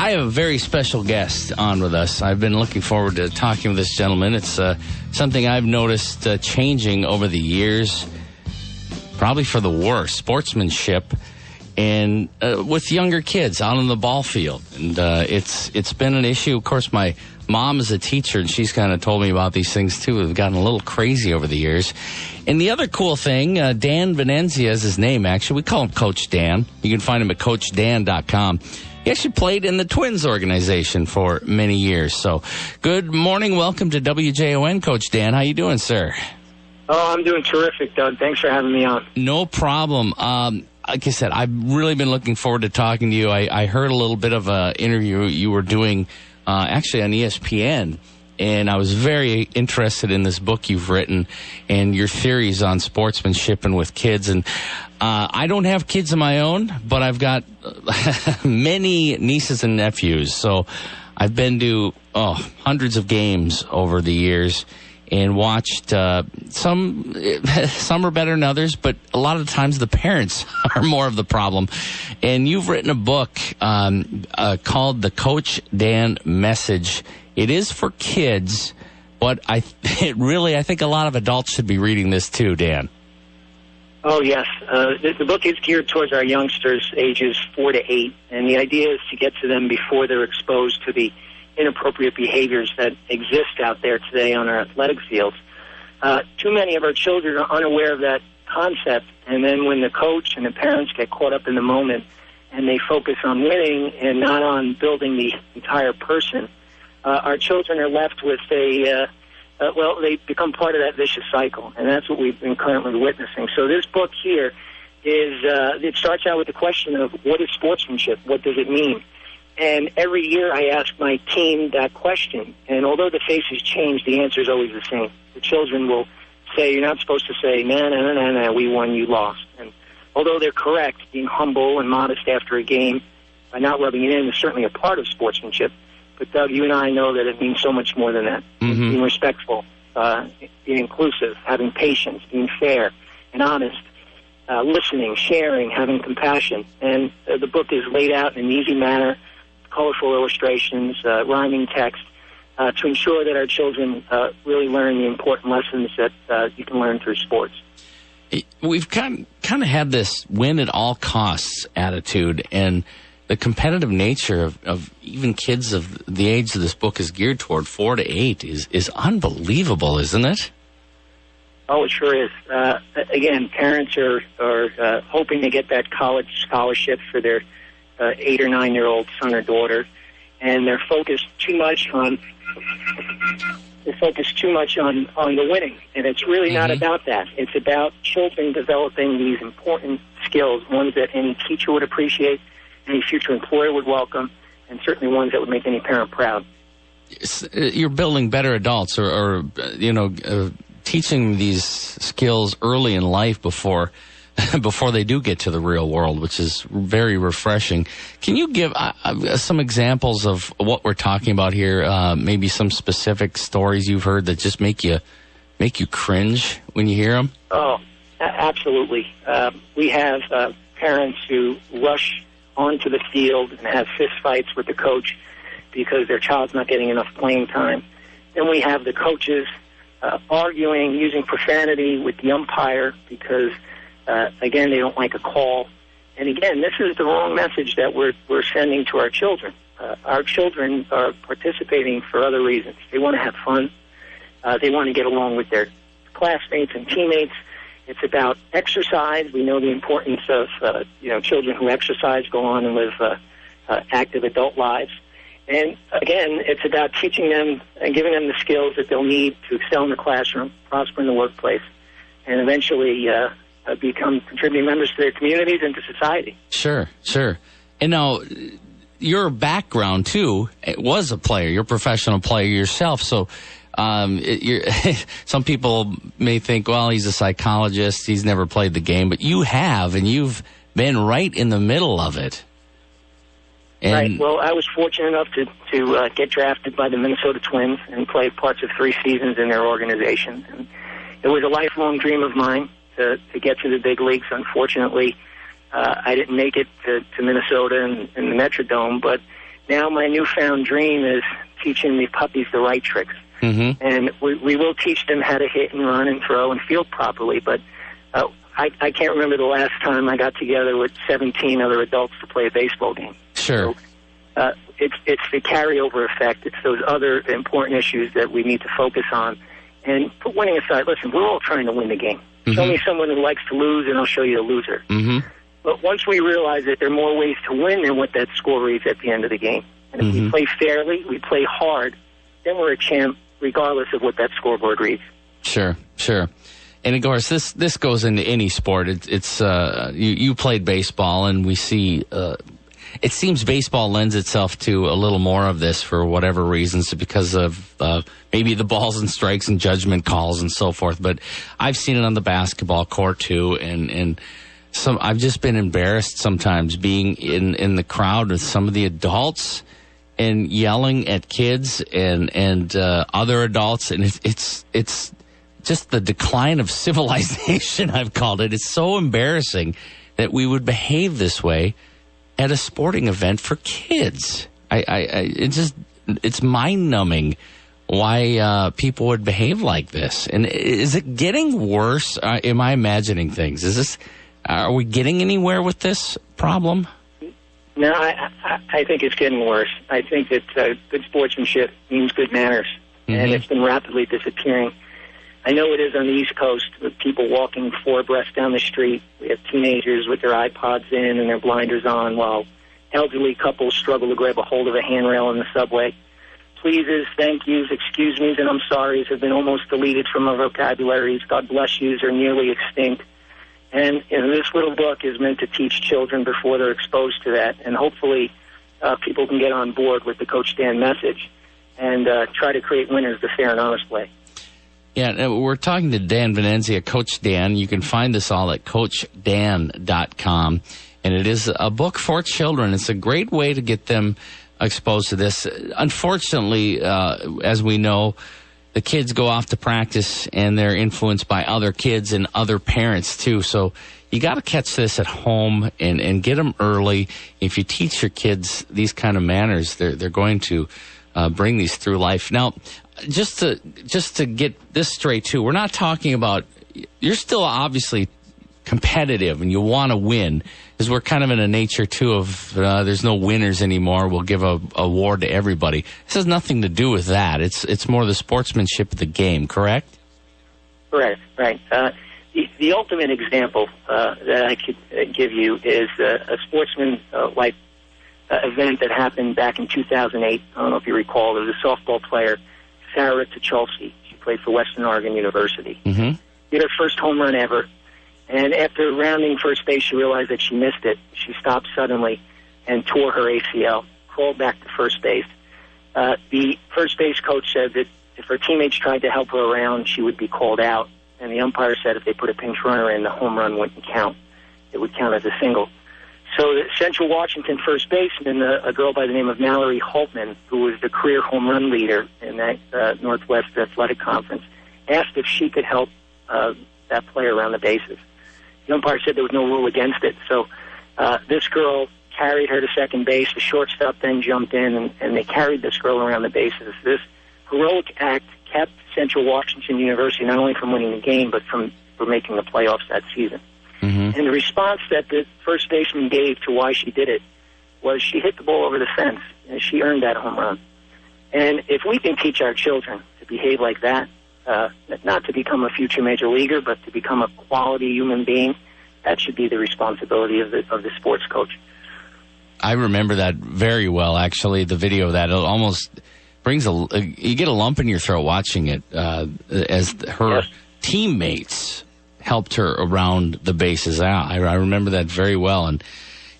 I have a very special guest on with us. I've been looking forward to talking with this gentleman. It's something I've noticed changing over the years, probably for the worse, sportsmanship, and with younger kids out on the ball field. And it's been an issue. Of course, my mom is a teacher, and she's kind of told me about these things, too. We've gotten a little crazy over the years. And the other cool thing, Dan Venenzia is his name, actually. We call him Coach Dan. You can find him at CoachDan.com. He actually played in the Twins organization for many years. So, good morning. Welcome to WJON, Coach Dan. How you doing, sir? Oh, I'm doing terrific, Doug. Thanks for having me on. No problem. Like I said, I've really been looking forward to talking to you. I heard a little bit of an interview you were doing actually on ESPN, and I was very interested in this book you've written and your theories on sportsmanship and with kids. And I don't have kids of my own, but I've got many nieces and nephews. So I've been to hundreds of games over the years and watched some are better than others, but a lot of times the parents are more of the problem. And you've written a book called The Coach Dan Message. It is for kids, but I think a lot of adults should be reading this too, Dan. Oh, yes. The book is geared towards our youngsters, ages 4 to 8, and the idea is to get to them before they're exposed to the inappropriate behaviors that exist out there today on our athletic fields. Too many of our children are unaware of that concept, and then when the coach and the parents get caught up in the moment and they focus on winning and not on building the entire person, our children are left with they become part of that vicious cycle, and that's what we've been currently witnessing. So this book here it starts out with the question of what is sportsmanship? What does it mean? And every year I ask my team that question, and although the faces change, the answer is always the same. The children will say, you're not supposed to say, no, we won, you lost. And although they're correct, being humble and modest after a game, by not rubbing it in, is certainly a part of sportsmanship. But, Doug, you and I know that it means so much more than that. Mm-hmm. Being respectful, being inclusive, having patience, being fair and honest, listening, sharing, having compassion. And the book is laid out in an easy manner, colorful illustrations, rhyming text, to ensure that our children really learn the important lessons that you can learn through sports. We've kind of had this win at all costs attitude, and the competitive nature of even kids of the age that this book is geared toward, 4 to 8, is unbelievable, isn't it? Oh, it sure is. Again, parents are hoping to get that college scholarship for their 8 or 9-year-old son or daughter, and they're focused too much on the winning, and it's really not about that. It's about children developing these important skills, ones that any teacher would appreciate, any future employer would welcome, and certainly ones that would make any parent proud. You're building better adults, or teaching these skills early in life before they do get to the real world, which is very refreshing. Can you give some examples of what we're talking about here? Maybe some specific stories you've heard that just make you cringe when you hear them? Oh, absolutely. We have parents who rush onto the field and have fist fights with the coach because their child's not getting enough playing time. Then we have the coaches arguing, using profanity with the umpire because again, they don't like a call. And again, this is the wrong message that we're sending to our children. Our children are participating for other reasons. They want to have fun. They want to get along with their classmates and teammates. It's about exercise. We know the importance of children who exercise go on and live active adult lives. And again, it's about teaching them and giving them the skills that they'll need to excel in the classroom, prosper in the workplace, and eventually become contributing members to their communities and to society. Sure. And now, your background, too, was a player. You're a professional player yourself. So some people may think, well, he's a psychologist. He's never played the game. But you have, and you've been right in the middle of it. And right. Well, I was fortunate enough to get drafted by the Minnesota Twins and play parts of 3 seasons in their organization. And it was a lifelong dream of mine to get to the big leagues. Unfortunately, I didn't make it to Minnesota and the Metrodome, but now my newfound dream is teaching the puppies the right tricks. Mm-hmm. And we will teach them how to hit and run and throw and field properly. But I can't remember the last time I got together with 17 other adults to play a baseball game. Sure. So, it's the carryover effect. It's those other important issues that we need to focus on. And put winning aside, listen, we're all trying to win the game. Mm-hmm. Show me someone who likes to lose, and I'll show you a loser. Mm-hmm. But once we realize that there are more ways to win than what that score reads at the end of the game, and if we play fairly, we play hard, then we're a champ regardless of what that scoreboard reads. Sure. And of course, this goes into any sport. You played baseball, and we see. It seems baseball lends itself to a little more of this for whatever reasons, because of maybe the balls and strikes and judgment calls and so forth. But I've seen it on the basketball court too, and I've just been embarrassed sometimes being in the crowd with some of the adults and yelling at kids and other adults, and it's just the decline of civilization. I've called it. It's so embarrassing that we would behave this way at a sporting event for kids. It's mind-numbing why people would behave like this. And is it getting worse? Am I imagining things? Are we getting anywhere with this problem? No, I think it's getting worse. I think that good sportsmanship means good manners, and it's been rapidly disappearing. I know it is on the East Coast with people walking four abreast down the street. We have teenagers with their iPods in and their blinders on, while elderly couples struggle to grab a hold of a handrail in the subway. Pleases, thank yous, excuse me's, and I'm sorry's have been almost deleted from our vocabularies. God bless yous are nearly extinct. And this little book is meant to teach children before they're exposed to that. And hopefully people can get on board with the Coach Dan message and try to create winners the fair and honest way. Yeah, we're talking to Dan Venenzia, Coach Dan. You can find this all at CoachDan.com. And it is a book for children. It's a great way to get them exposed to this. Unfortunately, as we know, the kids go off to practice and they're influenced by other kids and other parents too. So you got to catch this at home and get them early. If you teach your kids these kind of manners, they're going to bring these through life. Now, just to get this straight too, we're not talking about, you're still obviously competitive and you want to win, because we're kind of in a nature too of there's no winners anymore. We'll give a award to everybody. This has nothing to do with that. It's more the sportsmanship of the game, correct? Correct, right. The ultimate example that I could give you is a sportsman-like event that happened back in 2008. I don't know if you recall. There was a softball player, Sarah Tucholsky. She played for Western Oregon University. Mm-hmm. Did her first home run ever. And after rounding first base, she realized that she missed it. She stopped suddenly and tore her ACL, crawled back to first base. The first base coach said that if her teammates tried to help her around, she would be called out. And the umpire said if they put a pinch runner in, the home run wouldn't count. It would count as a single. So the Central Washington first baseman, a girl by the name of Mallory Holtman, who was the career home run leader in that Northwest Athletic Conference, asked if she could help that player around the bases. The umpire said there was no rule against it. So this girl carried her to second base. The shortstop then jumped in, and they carried this girl around the bases. This heroic act kept Central Washington University not only from winning the game, but from making the playoffs that season. Mm-hmm. And the response that the first baseman gave to why she did it was she hit the ball over the fence, and she earned that home run. And if we can teach our children to behave like that, not to become a future major leaguer, but to become a quality human being, that should be the responsibility of the sports coach. I remember that very well, actually, the video of that. It almost brings you get a lump in your throat watching it as her teammates helped her around the bases out. I remember that very well. And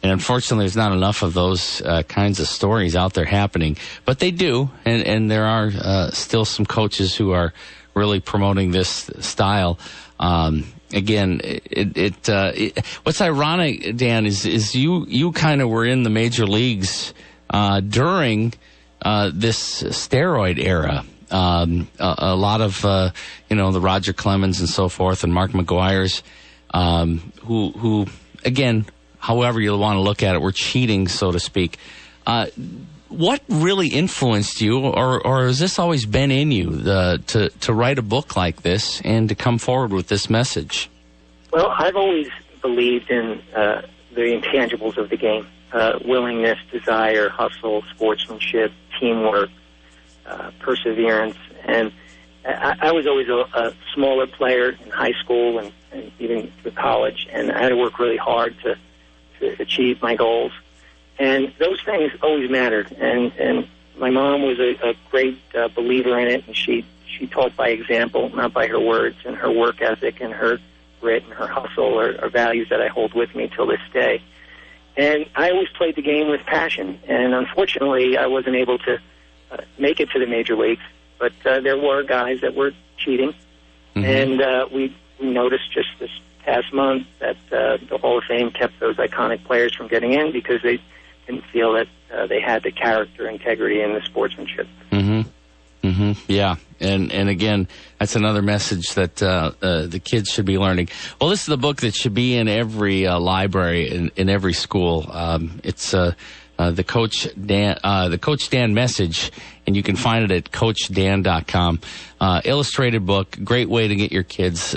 unfortunately, there's not enough of those kinds of stories out there happening. But they do, and there are still some coaches who are really promoting this style. Again, what's ironic, Dan, is you kind of were in the major leagues during this steroid era. A lot of the Roger Clemens and so forth, and Mark McGuire's, who again, however you want to look at it, were cheating, so to speak. what really influenced you, or has this always been in you, to write a book like this and to come forward with this message? Well, I've always believed in the intangibles of the game: willingness, desire, hustle, sportsmanship, teamwork, perseverance. And I was always a smaller player in high school and even through college, and I had to work really hard to achieve my goals. And those things always mattered. And my mom was a great believer in it, and she taught by example, not by her words. And her work ethic and her grit and her hustle are values that I hold with me till this day. And I always played the game with passion. And unfortunately, I wasn't able to make it to the major leagues. But there were guys that were cheating. Mm-hmm. And we noticed just this past month that the Hall of Fame kept those iconic players from getting in because they didn't feel that they had the character, integrity, and the sportsmanship. Mm-hmm. Mm-hmm. Yeah. And again, that's another message that the kids should be learning. Well, this is the book that should be in every library, in every school. It's the Coach Dan message, and you can find it at CoachDan.com. Illustrated book, great way to get your kids,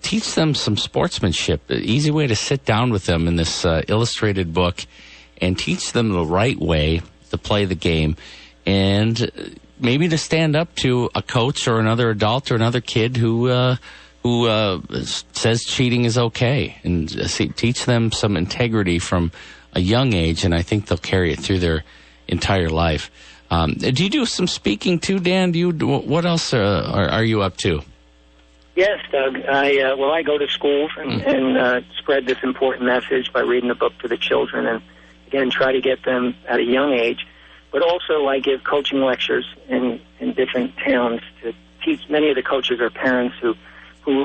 teach them some sportsmanship. Easy way to sit down with them in this illustrated book and teach them the right way to play the game, and maybe to stand up to a coach or another adult or another kid who says cheating is okay, and teach them some integrity from a young age, and I think they'll carry it through their entire life. Do you do some speaking too, Dan? What else are you up to? Yes, Doug. I go to schools and spread this important message by reading the book to the children, and again try to get them at a young age. But also, I give coaching lectures in different towns to teach. Many of the coaches are parents who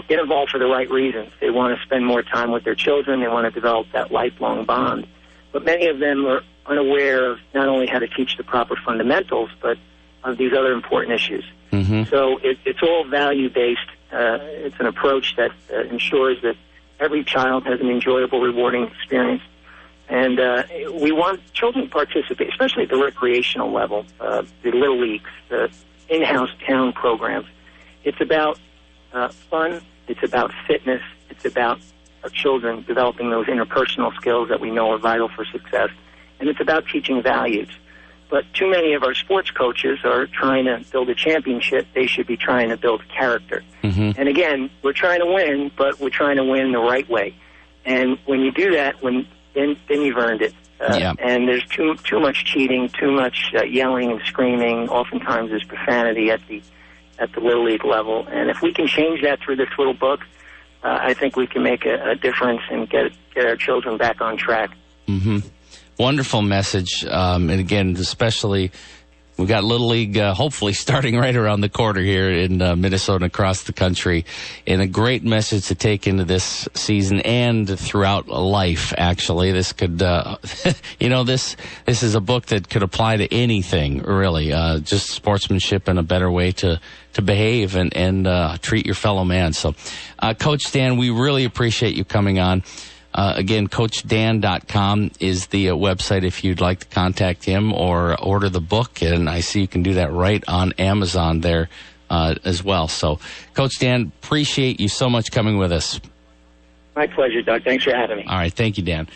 get involved for the right reasons. They want to spend more time with their children. They want to develop that lifelong bond. But many of them are unaware of not only how to teach the proper fundamentals, but of these other important issues. Mm-hmm. So it's all value-based. It's an approach that ensures that every child has an enjoyable, rewarding experience. And we want children to participate, especially at the recreational level, the little leagues, the in-house town programs. It's about fun. It's about fitness. It's about our children developing those interpersonal skills that we know are vital for success. And it's about teaching values. But too many of our sports coaches are trying to build a championship. They should be trying to build character. Mm-hmm. And again, we're trying to win, but we're trying to win the right way. And when you do that, then you've earned it. And there's too much cheating, too much yelling and screaming. Oftentimes there's profanity at the Little League level. And if we can change that through this little book, I think we can make a difference and get our children back on track. Mm-hmm. Wonderful message. And again, especially, we've got Little League hopefully starting right around the corner here in Minnesota and across the country. And a great message to take into this season and throughout life, actually. This could, this is a book that could apply to anything, really. Just sportsmanship and a better way to behave and treat your fellow man. So, Coach Dan, we really appreciate you coming on. Again, CoachDan.com is the website if you'd like to contact him or order the book. And I see you can do that right on Amazon there as well. So, Coach Dan, appreciate you so much coming with us. My pleasure, Doug. Thanks for having me. All right. Thank you, Dan.